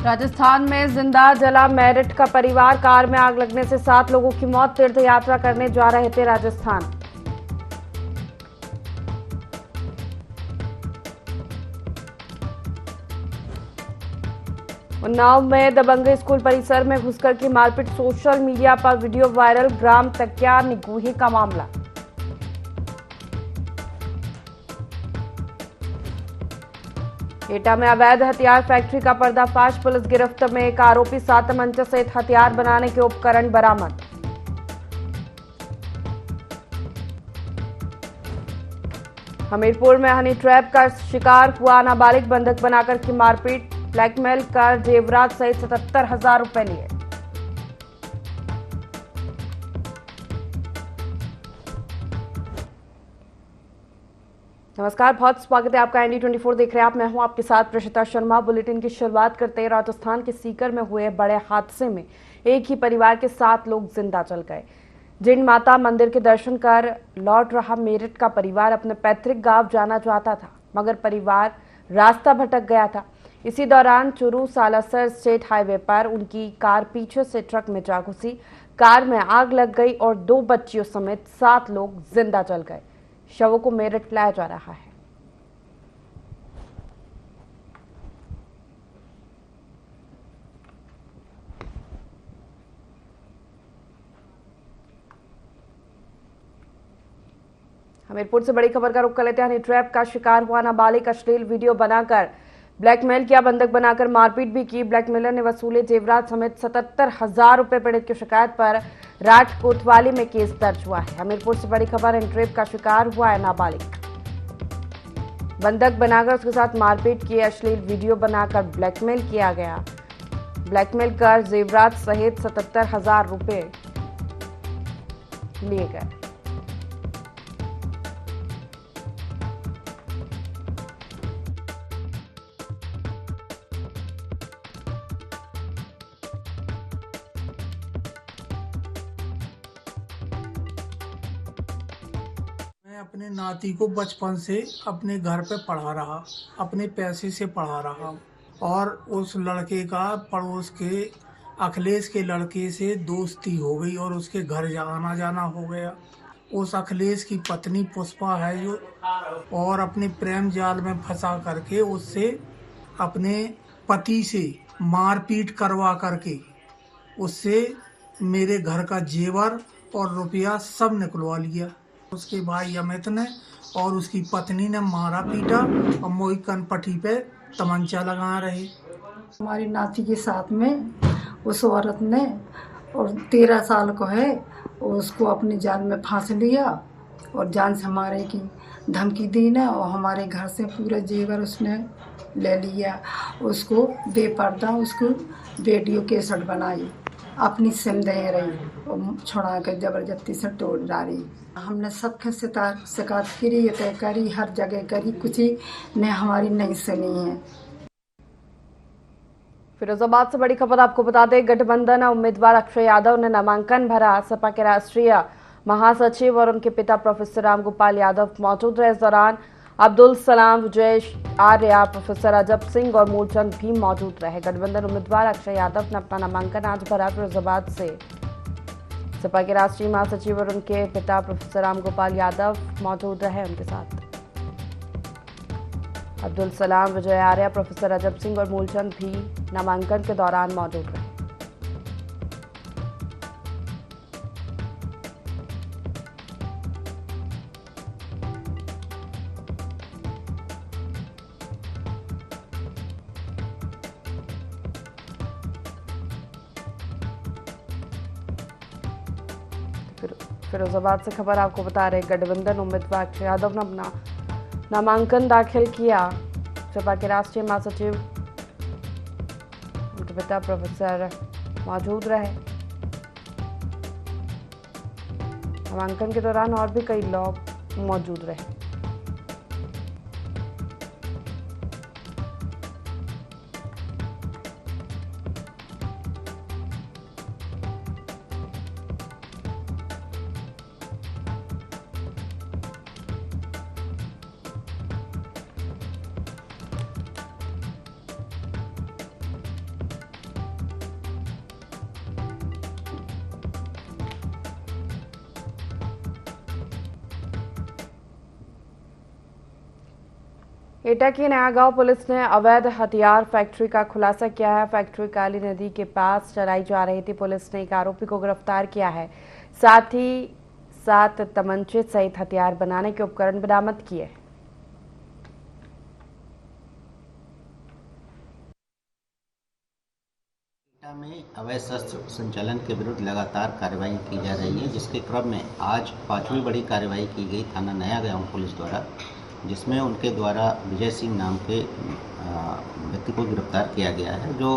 राजस्थान में जिंदा जला मेरठ का परिवार। कार में आग लगने से 7 लोगों की मौत। तीर्थ यात्रा करने जा रहे थे राजस्थान। उन्नाव में दबंग स्कूल परिसर में घुसकर की मारपीट। सोशल मीडिया पर वीडियो वायरल। ग्राम तकिया निगूही का मामला। एटा में अवैध हथियार फैक्ट्री का पर्दाफाश। पुलिस गिरफ्त में एक आरोपी। 7 तमंचे सहित हथियार बनाने के उपकरण बरामद। हमीरपुर में हनी ट्रैप का शिकार हुआ नाबालिग। बंधक बनाकर की मारपीट। ब्लैकमेल कर जेवरात सहित 77,000 रुपए लिए। नमस्कार, बहुत स्वागत है आपका। ND24 देख रहे हैं आप। मैं हूं आपके साथ प्रशिता शर्मा। बुलेटिन की शुरुआत करते हैं। राजस्थान के सीकर में हुए बड़े हादसे में एक ही परिवार के 7 लोग जिंदा जल गए। जिन माता मंदिर के दर्शन कर लौट रहा मेरठ का परिवार अपने पैतृक गांव जाना चाहता था, मगर परिवार रास्ता भटक गया था। इसी दौरान चुरू सालासर स्टेट हाईवे पर उनकी कार पीछे से ट्रक में जा घुसी। कार में आग लग गई और 2 बच्चियों समेत 7 लोग जिंदा जल गए। शवों को मेरठ लाया जा रहा है। हमीरपुर से बड़ी खबर का रुख कर लेते हैं। हनी ट्रैप का शिकार हुआ नाबालिग। अश्लील वीडियो बनाकर ब्लैकमेल किया, बंधक बनाकर मारपीट भी की। ब्लैकमेलर ने वसूले जेवरात समेत 77,000 रुपए। पीड़ित की शिकायत पर राठ कोतवाली में केस दर्ज हुआ है। हमीरपुर से बड़ी खबर। हनी ट्रैप का शिकार हुआ है नाबालिग। बंधक बनाकर उसके साथ मारपीट की। अश्लील वीडियो बनाकर ब्लैकमेल किया गया। ब्लैकमेल कर जेवरात सहित 77,000 रुपए लिए गए। मैं अपने नाती को बचपन से अपने घर पे पढ़ा रहा, अपने पैसे से पढ़ा रहा, और उस लड़के का पड़ोस के अखिलेश के लड़के से दोस्ती हो गई और उसके घर आना जाना हो गया। उस अखिलेश की पत्नी पुष्पा है जो, और अपने प्रेम जाल में फंसा करके उससे अपने पति से मारपीट करवा करके उससे मेरे घर का जेवर और रुपया सब निकलवा लिया। उसके भाई अमित ने और उसकी पत्नी ने मारा पीटा और मोई कनपट्टी पे तमंचा लगा रहे। हमारी नाती के साथ में उस औरत ने, और 13 साल को है, उसको अपने जाल में फांस लिया और जान से मारे की धमकी दी ना, और हमारे घर से पूरा जेवर उसने ले लिया। उसको बेपर्दा उसको वीडियो कैसेट बनाई, अपनी सिम दे रही और छुड़ा कर जबरदस्ती से तोड़ डाली। हमने सबके शिकायत करी, तय करी, हर जगह करी, कुछ ने हमारी नहीं सुनी है। फिरोजाबाद से बड़ी खबर आपको बता दें। गठबंधन उम्मीदवार अक्षय यादव ने नामांकन भरा। सपा के राष्ट्रीय महासचिव और उनके पिता प्रोफेसर रामगोपाल यादव मौजूद रहे। इस दौरान अब्दुल सलाम, विजय आर्या, प्रोफेसर अजब सिंह और मूलचंद भी मौजूद रहे। गठबंधन उम्मीदवार अक्षय यादव ने अपना नामांकन आज भरा। फिरोजाबाद से सपा के राष्ट्रीय महासचिव और उनके पिता प्रोफेसर रामगोपाल यादव मौजूद रहे। उनके साथ अब्दुल सलाम, विजय आर्या, प्रोफेसर अजब सिंह और मूलचंद भी नामांकन के दौरान मौजूद रहे। फिरोजाबाद से खबर आपको बता रहे। गठबंधन उम्मीदवार अक्षय यादव ने अपना नामांकन दाखिल किया। सपा के राष्ट्रीय महासचिव, उनके पिता प्रोफेसर मौजूद रहे। नामांकन के दौरान और भी कई लोग मौजूद रहे। एटा की नयागांव पुलिस ने अवैध हथियार फैक्ट्री का खुलासा किया है। फैक्ट्री काली नदी के पास चलाई जा रही थी। पुलिस ने एक आरोपी को गिरफ्तार किया है, साथ ही 7 तमंचे सहित हथियार बनाने के उपकरण बरामद किए। में अवैध शस्त्र संचालन के विरुद्ध लगातार कार्रवाई की जा रही है, जिसके क्रम में आज 5वीं बड़ी कार्रवाई की गई थाना नयागांव पुलिस द्वारा, जिसमें उनके द्वारा विजय सिंह नाम के व्यक्ति को गिरफ्तार किया गया है, जो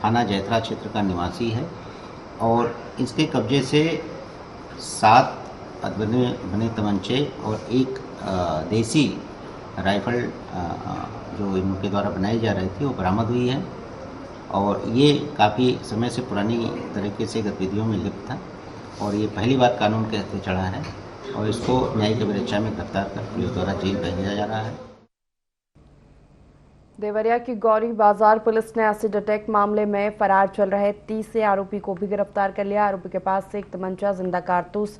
थाना जैतरा क्षेत्र का निवासी है। और इसके कब्जे से 7 बने तमंचे और एक देसी राइफल जो इनके द्वारा बनाई जा रही थी वो बरामद हुई है। और ये काफ़ी समय से पुरानी तरीके से गतिविधियों में लिप्त था और ये पहली बार कानून के हत्थे चढ़ा है और इसको न्यायिक अभिरक्षा में गिरफ्तार कर पुलिस द्वारा जेल भेजा जा रहा है। देवरिया की गौरी बाजार पुलिस ने एसिड अटैक मामले में फरार चल रहे 30 आरोपी को भी गिरफ्तार कर लिया। आरोपी के पास से एक तमंचा, जिंदा कारतूस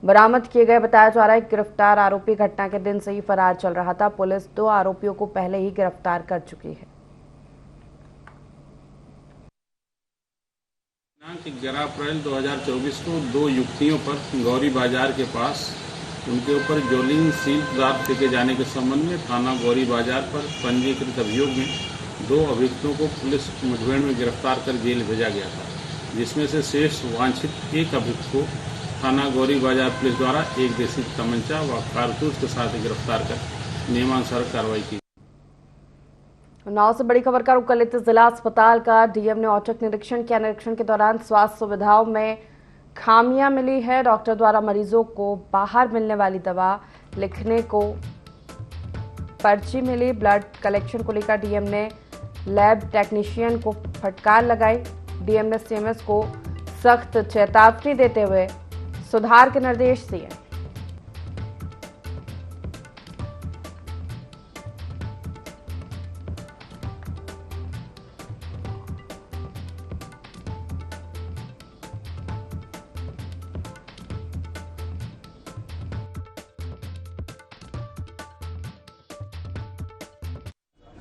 बरामद किए गए। बताया जा रहा है कि गिरफ्तार आरोपी घटना के दिन से ही फरार चल रहा था। पुलिस 2 आरोपियों को पहले ही गिरफ्तार कर चुकी है। 11 अप्रैल 2024 को 2 युवतियों पर गौरी बाजार के पास उनके ऊपर ज्वेलिंग सील पदार्थ फेंके जाने के संबंध में थाना गौरी बाजार पर पंजीकृत अभियोग में 2 अभियुक्तों को पुलिस मुठभेड़ में गिरफ्तार कर जेल भेजा गया था, जिसमें से शेष वांछित एक अभियुक्त को थाना गौरी बाजार पुलिस द्वारा एक देसी तमंचा व कारतूस के साथ गिरफ्तार कर नियमानुसार कार्रवाई की। उन्नाव से बड़ी खबर का रुख कर लेते जिला अस्पताल का डीएम ने औचक निरीक्षण किया। निरीक्षण के दौरान स्वास्थ्य सुविधाओं में खामियां मिली है। डॉक्टर द्वारा मरीजों को बाहर मिलने वाली दवा लिखने को पर्ची मिली। ब्लड कलेक्शन को लेकर डीएम ने लैब टेक्नीशियन को फटकार लगाई। डीएम ने सीएमएस को सख्त चेतावनी देते हुए सुधार के निर्देश दिए।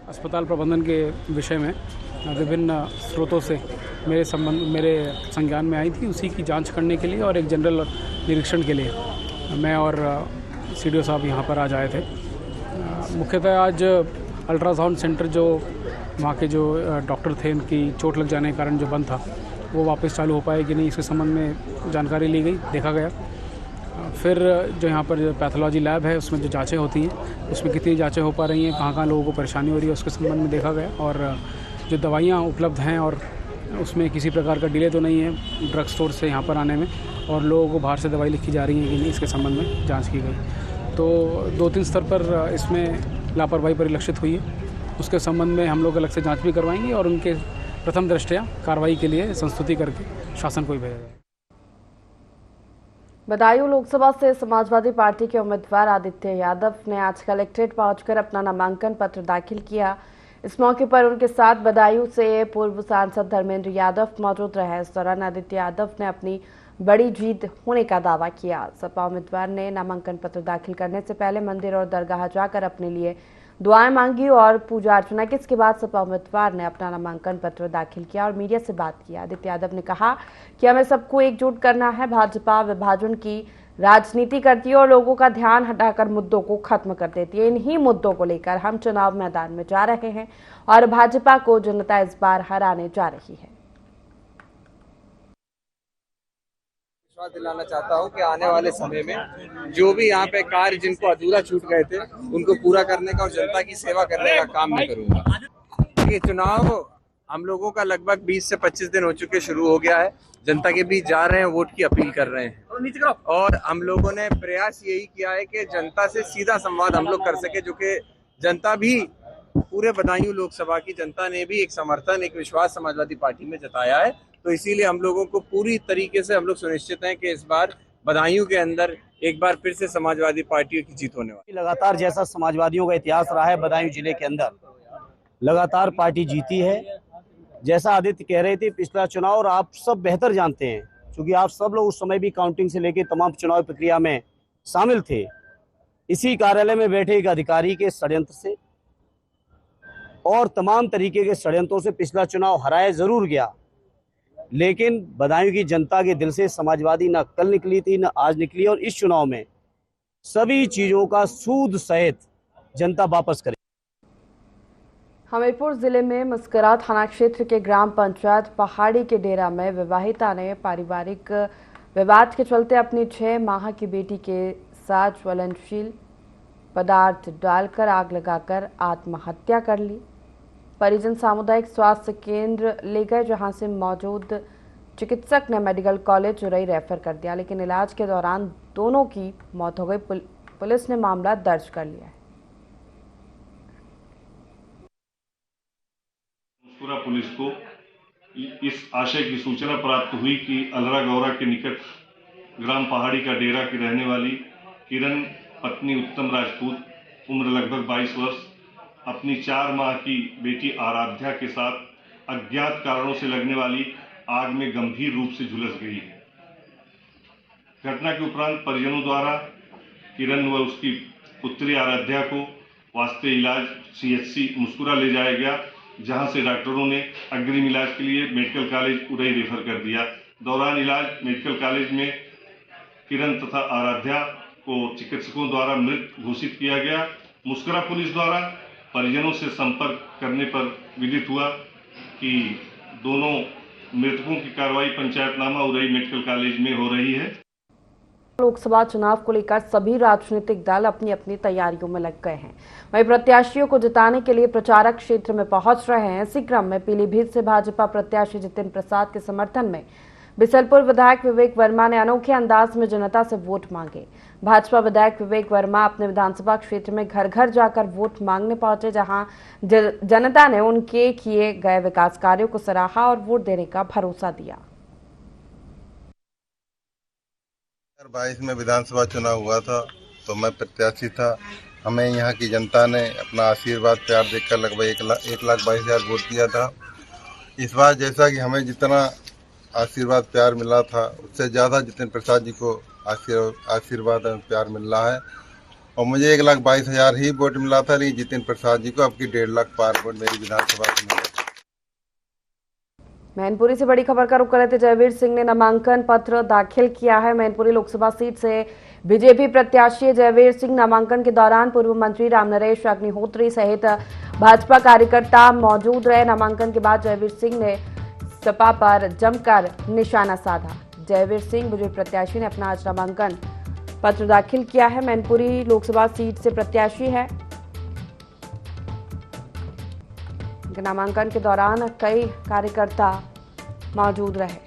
अस्पताल प्रबंधन के विषय में विभिन्न स्रोतों से मेरे संज्ञान में आई थी। उसी की जांच करने के लिए और एक जनरल निरीक्षण के लिए मैं और सीडीओ साहब यहाँ पर आज आए थे। मुख्यतः आज अल्ट्रासाउंड सेंटर जो वहाँ के जो डॉक्टर थे, उनकी चोट लग जाने के कारण जो बंद था वो वापस चालू हो पाए कि नहीं, इसके संबंध में जानकारी ली गई, देखा गया। फिर जो यहाँ पर जो पैथोलॉजी लैब है उसमें जो जांचें होती हैं उसमें कितनी जांचें हो पा रही हैं, कहाँ लोगों को परेशानी हो रही है, उसके संबंध में देखा गया। और जो दवाइयाँ उपलब्ध हैं और उसमें किसी प्रकार का डिले तो नहीं है ड्रग स्टोर से यहाँ पर आने में, और लोगों को बाहर से दवाई लिखी जा रही है कि नहीं, इसके संबंध में जाँच की गई। तो 2-3 स्तर पर इसमें लापरवाही परिलक्षित हुई है। उसके संबंध में हम लोग अलग से जाँच भी करवाएंगे और उनके प्रथम दृष्टया कार्रवाई के लिए संस्तुति करके शासन को ही भेजा जाए। बदायूं लोकसभा से समाजवादी पार्टी के उम्मीदवार आदित्य यादव ने आज कलेक्ट्रेट पहुंचकर अपना नामांकन पत्र दाखिल किया। इस मौके पर उनके साथ बदायूं से पूर्व सांसद धर्मेंद्र यादव मौजूद रहे। इस दौरान आदित्य यादव ने अपनी बड़ी जीत होने का दावा किया। सपा उम्मीदवार ने नामांकन पत्र दाखिल करने से पहले मंदिर और दरगाह जाकर अपने लिए दुआएं मांगी और पूजा अर्चना की। इसके बाद सपा उम्मीदवार ने अपना नामांकन पत्र दाखिल किया और मीडिया से बात की। आदित्य यादव ने कहा कि हमें सबको एकजुट करना है। भाजपा विभाजन की राजनीति करती है और लोगों का ध्यान हटाकर मुद्दों को खत्म कर देती है। इन्हीं मुद्दों को लेकर हम चुनाव मैदान में जा रहे हैं और भाजपा को जनता इस बार हराने जा रही है। विश्वास दिलाना चाहता हूं कि आने वाले समय में जो भी यहाँ पे कार्य जिनको अधूरा छूट गए थे उनको पूरा करने का और जनता की सेवा करने का काम मैं करूंगा। ये चुनाव हम लोगों का लगभग 20 से 25 दिन हो चुके शुरू हो गया है। जनता के बीच जा रहे हैं, वोट की अपील कर रहे हैं और हम लोगों ने प्रयास यही किया है कि जनता से सीधा संवाद हम लोग कर सके, जो कि जनता भी पूरे बदायूं लोकसभा की जनता ने भी एक समर्थन, एक विश्वास समाजवादी पार्टी में जताया है। तो इसीलिए हम लोगों को पूरी तरीके से हम लोग सुनिश्चित हैं कि इस बार बदायूं के अंदर एक बार फिर से समाजवादी पार्टी की जीत होने वाली। लगातार जैसा समाजवादियों का इतिहास रहा है बदायूं जिले के अंदर, लगातार पार्टी जीती है। जैसा आदित्य कह रहे थे, पिछला चुनाव और आप सब बेहतर जानते हैं क्योंकि आप सब लोग उस समय भी काउंटिंग से लेकर तमाम चुनाव प्रक्रिया में शामिल थे। इसी कार्यालय में बैठे एक अधिकारी के षड्यंत्र से और तमाम तरीके के षड्यंत्रों से पिछला चुनाव हराया जरूर गया, लेकिन बदायूं की जनता के दिल से समाजवादी न कल निकली थी न आज निकली, और इस चुनाव में सभी चीजों का सूद सहित जनता वापस करे। हमीरपुर जिले में मुस्करा थाना क्षेत्र के ग्राम पंचायत पहाड़ी के डेरा में विवाहिता ने पारिवारिक विवाद के चलते अपनी 6 माह की बेटी के साथ ज्वलनशील पदार्थ डालकर आग लगाकर आत्महत्या कर ली। परिजन सामुदायिक स्वास्थ्य केंद्र ले गए, जहां से मौजूद चिकित्सक ने मेडिकल कॉलेज उरई रेफर कर दिया, लेकिन इलाज के दौरान दोनों की मौत हो गई। पुलिस ने मामला दर्ज कर लिया है। मुस्कुरा पुलिस को इस आशय की सूचना प्राप्त हुई कि अलरा गौरा के निकट ग्राम पहाड़ी का डेरा की रहने वाली किरण पत्नी उत्तम राजपूत उम्र लगभग 22 वर्ष अपनी 4 माह की बेटी आराध्या के साथ अज्ञात कारणों से लगने वाली आग में गंभीर रूप से झुलस गई है। घटना के उपरांत परिजनों द्वारा किरण व उसकी पुत्री आराध्या को वास्ते इलाज CHC मुस्कुरा ले जाया गया, जहां से डॉक्टरों ने अग्रिम इलाज के लिए मेडिकल कॉलेज उरई रेफर कर दिया। दौरान इलाज मेडिकल कॉलेज में किरण तथा आराध्या को चिकित्सकों द्वारा मृत घोषित किया गया। मुस्कुरा पुलिस द्वारा परिजनों से संपर्क करने पर विदित हुआ कि दोनों मृतकों की कार्रवाई पंचायतनामा उरई मेडिकल कॉलेज में हो रही है। लोकसभा चुनाव को लेकर सभी राजनीतिक दल अपनी अपनी तैयारियों में लग गए हैं। वहीं प्रत्याशियों को जिताने के लिए प्रचारक क्षेत्र में पहुंच रहे हैं। इसी क्रम में पीलीभीत से भाजपा प्रत्याशी जितिन प्रसाद के समर्थन में बिसलपुर विधायक विवेक वर्मा ने अनोखे अंदाज में जनता से वोट मांगे। भाजपा विधायक विवेक वर्मा अपने विधानसभा क्षेत्र में घर घर जाकर वोट मांगने पहुंचे, जहां जनता ने उनके किए गए विकास कार्यों को सराहा और वोट देने का भरोसा दिया। 2022 में विधानसभा चुनाव हुआ था तो मैं प्रत्याशी था। हमें यहाँ की जनता ने अपना आशीर्वाद प्यार देकर लगभग 1,22,000 वोट दिया था। इस बार जैसा कि हमें जितना आशीर्वाद प्यार मिला था, उससे ज़्यादा जितिन प्रसाद जी को आशीर्वाद और प्यार मिल रहा है, और मुझे 1,22,000 ही वोट मिला था, लेकिन जितिन प्रसाद जी को अब की 1.5 लाख पार वोट मेरी विधानसभा में मिला। मैनपुरी से बड़ी खबर का रुख कर रहे थे। जयवीर सिंह ने नामांकन पत्र दाखिल किया है। मैनपुरी लोकसभा सीट से बीजेपी प्रत्याशी जयवीर सिंह नामांकन के दौरान पूर्व मंत्री रामनरेश अग्निहोत्री सहित भाजपा कार्यकर्ता मौजूद रहे। नामांकन के बाद जयवीर सिंह ने सपा पर जमकर निशाना साधा। जयवीर सिंह बीजेपी प्रत्याशी ने अपना आज नामांकन पत्र दाखिल किया है। मैनपुरी लोकसभा सीट से प्रत्याशी है। नामांकन के दौरान कई कार्यकर्ता मौजूद रहे।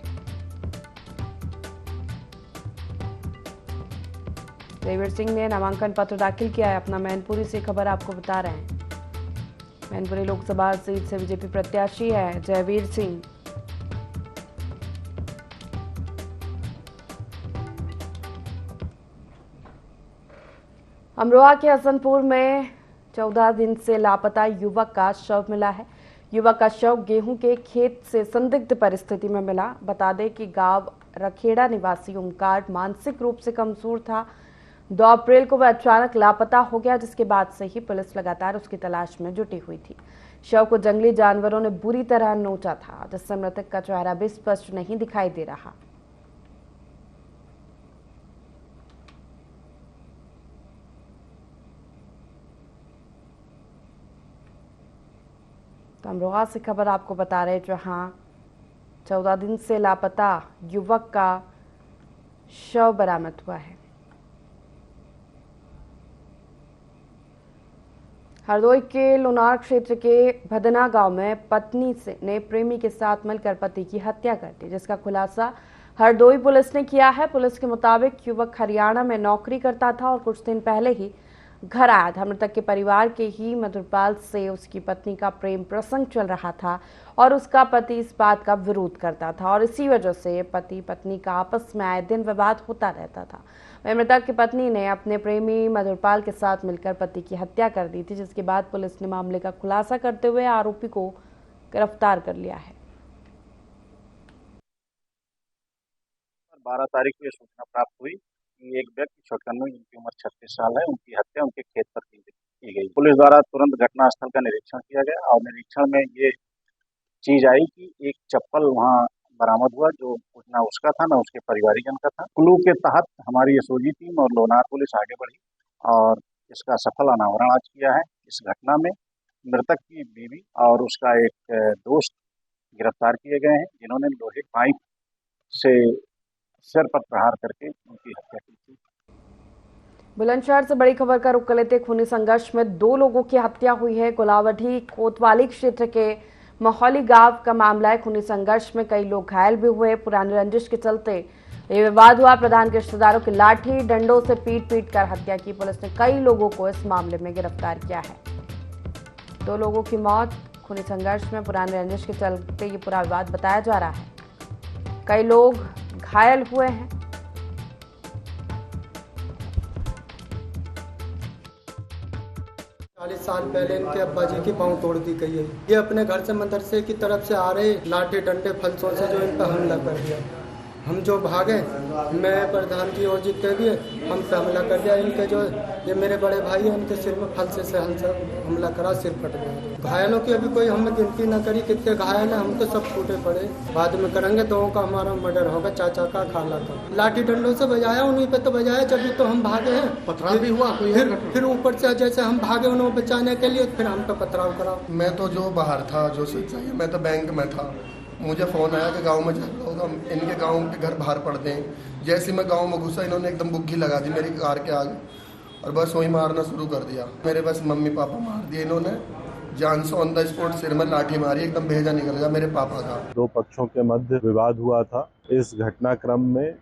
जयवीर सिंह ने नामांकन पत्र दाखिल किया है अपना। मैनपुरी से खबर आपको बता रहे हैं। मैनपुरी लोकसभा सीट से बीजेपी प्रत्याशी है जयवीर सिंह। अमरोहा के हसनपुर में 14 दिन से लापता युवक का शव मिला है। युवक का शव गेहूं के खेत से संदिग्ध परिस्थिति में मिला। बता दें कि गांव रखेड़ा निवासी ओमकार मानसिक रूप से कमजोर था। 2 अप्रैल को वह अचानक लापता हो गया, जिसके बाद से ही पुलिस लगातार उसकी तलाश में जुटी हुई थी। शव को जंगली जानवरों ने बुरी तरह नोचा था, जिससे मृतक का चेहरा भी स्पष्ट नहीं दिखाई दे रहा। तो अमरोहा से खबर आपको बता रहे, जहां 14 दिन से लापता युवक का शव बरामद हुआ है। हरदोई के लोनार क्षेत्र के भदना गांव में पत्नी ने प्रेमी के साथ मिलकर पति की हत्या कर दी, जिसका खुलासा हरदोई पुलिस ने किया है। पुलिस के मुताबिक युवक हरियाणा में नौकरी करता था और कुछ दिन पहले ही घर आया था। मृतक के परिवार के ही मधुरपाल से उसकी पत्नी का प्रेम प्रसंग चल रहा था और उसका पति इस बात का विरोध करता था, और इसी वजह से पति पत्नी का आपस में आए दिन विवाद होता रहता था। वह मृतक की पत्नी ने अपने प्रेमी मधुरपाल के साथ मिलकर पति की हत्या कर दी थी, जिसके बाद पुलिस ने मामले का खुलासा करते हुए आरोपी को गिरफ्तार कर लिया है। 12 तारीख को यह सूचना प्राप्त हुई कि एक व्यक्ति छोटकन्नू जिनकी उम्र 36 साल है, उनकी हत्या उनके खेत पर की गई। की गई। पुलिस द्वारा तुरंत घटनास्थल का निरीक्षण किया गया और निरीक्षण में ये चीज आई कि एक चप्पल वहाँ बरामद हुआ जो ना उसका था ना उसके परिवारीजन का था। क्लू के तहत हमारी एसओजी टीम और लोनार पुलिस आगे बढ़ी और इसका सफल अनावरण आज किया है। इस घटना में मृतक की बीवी और उसका एक दोस्त गिरफ्तार किए गए हैं, जिन्होंने लोहे पाइप से सिर पर प्रहार करके उनकी हत्या की थी। बुलंदशहर से बड़ी खबर का रुख कर लेते खूनी संघर्ष में 2 लोगों की हत्या हुई है। गुलावटी कोतवाली क्षेत्र के मोहौली गांव का मामला है। खूनी संघर्ष में कई लोग घायल भी हुए। पुरानी रंजिश के चलते ये विवाद हुआ। प्रधान के रिश्तेदारों की लाठी डंडों से पीट कर हत्या की। पुलिस ने कई लोगों को इस मामले में गिरफ्तार किया है। 2 लोगों की मौत खूनी संघर्ष में पुरानी रंजिश के चलते ये पूरा विवाद बताया जा रहा है। कई लोग घायल हुए हैं। साल पहले इनके अब्बा जी की पांव तोड़ दी गई है। ये अपने घर से मदरसे की तरफ से आ रहे लाठी डंडे फलसों से जो इन पर हमला कर दिया। हम जो भागे, मैं प्रधान जी और जितने भी हम पे हमला कर दिया। इनके जो ये मेरे बड़े भाई हैं, इनके सिर में फलसे से हमला करा, सिर फट गया। घायलों की अभी कोई हमने गिनती न करी कितने घायल हैं, हम तो सब टूटे पड़े। बाद में करेंगे तो का हमारा मर्डर होगा, चाचा का खाला का। लाठी डंडों से बजाया, उन्हीं पे तो बजाया जब तो हम भागे हैं। पथराव भी हुआ कोई? फिर ऊपर से जैसे हम भागे उन्हें बचाने के लिए, फिर हम पे पथराव करा। मैं तो जो बाहर था, जो सच्चाई, मैं तो बैंक में था। मुझे फ़ोन आया कि गांव में चल रहा होगा, इनके गांव के घर बाहर पड़ते हैं। जैसे मैं गांव में घुसा, इन्होंने एकदम बुग्गी लगा दी मेरी कार के आगे और बस वही मारना शुरू कर दिया। मेरे बस मम्मी पापा मार दिए इन्होंने, जान से ऑन द स्पॉट सिर में लाठी मारी, एकदम भेजा निकल गया मेरे पापा का। 2 पक्षों के मध्य विवाद हुआ था। इस घटनाक्रम में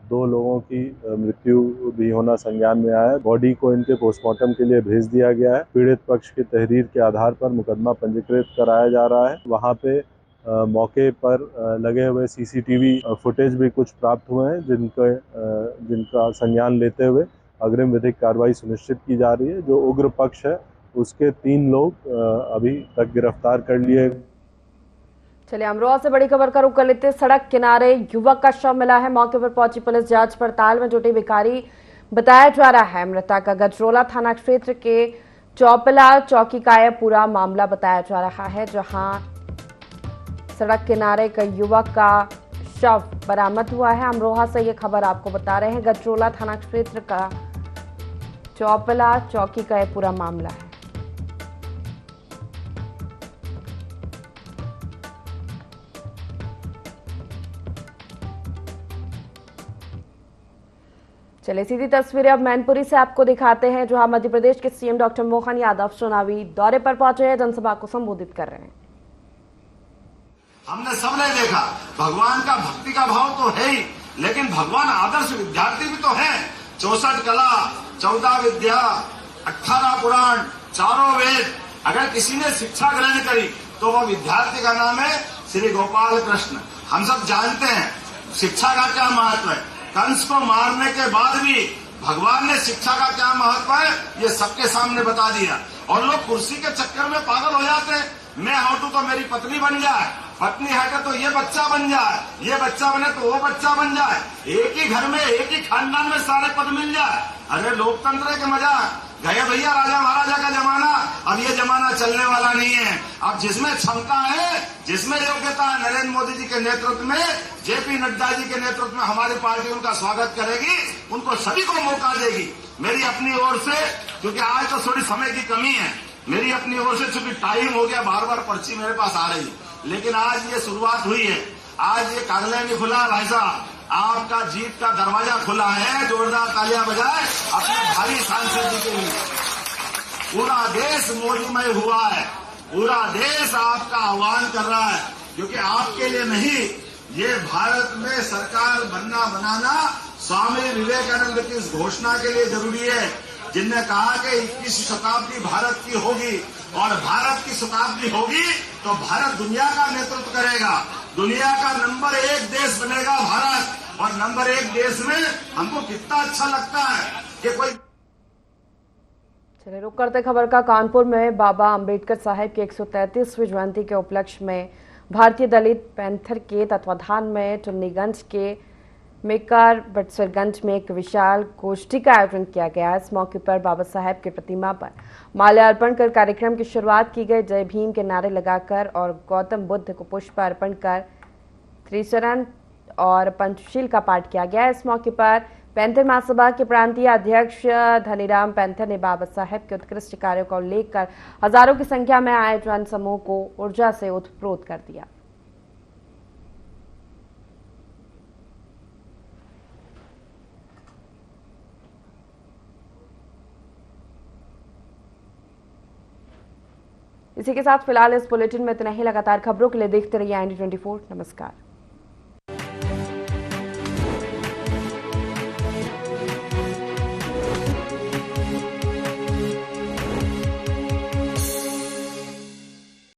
2 लोगों की मृत्यु भी होना संज्ञान में आया है। बॉडी को इनके पोस्टमार्टम के लिए भेज दिया गया है। पीड़ित पक्ष की तहरीर के आधार पर मुकदमा पंजीकृत कराया जा रहा है। वहाँ पे मौके पर लगे हुए सीसीटीवी फुटेज भी कुछ प्राप्त हुए हैं, जिनका संज्ञान लेते हुए अग्रिम विधिक कार्रवाई सुनिश्चित की जा रही है। जो उग्र पक्ष है उसके 3 लोग अभी तक गिरफ्तार कर लिए। चलिए अमरोहा से बड़ी खबर का रुख कर लेते। सड़क किनारे युवक का शव मिला है। मौके पर पहुंची पुलिस जांच पड़ताल में जुटी भिखारी बताया जा रहा है। मृतक गजरोला थाना क्षेत्र के चौपला चौकी का यह पूरा मामला बताया जा रहा है, जहां सड़क किनारे कई युवक का शव बरामद हुआ है। अमरोहा से ये खबर आपको बता रहे हैं। गजरोला थाना क्षेत्र का चौपला चौकी का यह पूरा मामला है। चलिए सीधी तस्वीरें अब मैनपुरी से आपको दिखाते हैं, जहां मध्य प्रदेश के सीएम डॉक्टर मोहन यादव चुनावी दौरे पर पहुंचे हैं, जनसभा को संबोधित कर रहे हैं। हमने सबने देखा भगवान का भक्ति का भाव तो है ही, लेकिन भगवान आदर्श विद्यार्थी भी तो है। 64 कला, 14 विद्या, 18 पुराण, 4 वेद। अगर किसी ने शिक्षा ग्रहण करी तो वह विद्यार्थी का नाम है श्री गोपाल कृष्ण। हम सब जानते हैं शिक्षा का क्या महत्व है। कंस को मारने के बाद भी भगवान ने शिक्षा का क्या महत्व है ये सबके सामने बता दिया। और लोग कुर्सी के चक्कर में पागल हो जाते हैं। मैं हटू तो मेरी पत्नी बन जाए, पत्नी हटे तो ये बच्चा बन जाए, ये बच्चा बने तो वो बच्चा बन जाए, एक ही घर में एक ही खानदान में सारे पद मिल जाए। अरे लोकतंत्र के मजा गए भैया, राजा महाराजा का जमाना। अब ये जमाना चलने वाला नहीं है। अब जिसमें क्षमता है, जिसमें योग्यता है, नरेंद्र मोदी जी के नेतृत्व में, जेपी नड्डा जी के नेतृत्व में हमारी पार्टी उनका स्वागत करेगी, उनको सभी को मौका देगी। मेरी अपनी ओर से, क्योंकि आज तो थोड़ी समय की कमी है, मेरी अपनी ओर से चूंकि टाइम हो गया, बार बार पर्ची मेरे पास आ रही, लेकिन आज ये शुरुआत हुई है। आज ये कार्यालय नहीं खुला भाई साहब, आपका जीत का दरवाजा खुला है। जोरदार तालियां बजाए अपने भावी सांसद जी के लिए। पूरा देश मोदीमय हुआ है, पूरा देश आपका आह्वान कर रहा है, क्योंकि आपके लिए नहीं, ये भारत में सरकार बनना बनाना स्वामी विवेकानंद की इस घोषणा के लिए जरूरी है, जिनने कहा कि 21वीं शताब्दी भारत की होगी और भारत की शताब्दी होगी तो भारत दुनिया का नेतृत्व करेगा, दुनिया का नंबर 1 देश बनेगा भारत। और नंबर 1 देश में हमको कितना अच्छा लगता है कि कोई। चलिए रुक करते खबर का। कानपुर में बाबा अंबेडकर साहब की 133वीं जयंती के उपलक्ष्य में भारतीय दलित पैंथर के तत्वाधान में टुन्नीगंज के मेकर बटसरगंज में एक विशाल गोष्ठी का आयोजन किया गया। इस मौके पर बाबा साहेब की प्रतिमा पर माल्यार्पण कर कार्यक्रम की शुरुआत की गई। जय भीम के नारे लगाकर और गौतम बुद्ध को पुष्प अर्पण कर त्रिचरण और पंचशील का पाठ किया गया। इस मौके पर पैंथर महासभा के प्रांतीय अध्यक्ष धनीराम पैंथर ने बाबा साहेब के उत्कृष्ट कार्यों का उल्लेख कर हजारों की संख्या में आए जन समूह को ऊर्जा से ओतप्रोत कर दिया। इसी के साथ फिलहाल इस बुलेटिन में इतना ही। लगातार खबरों के लिए देखते रहिए IND24। नमस्कार।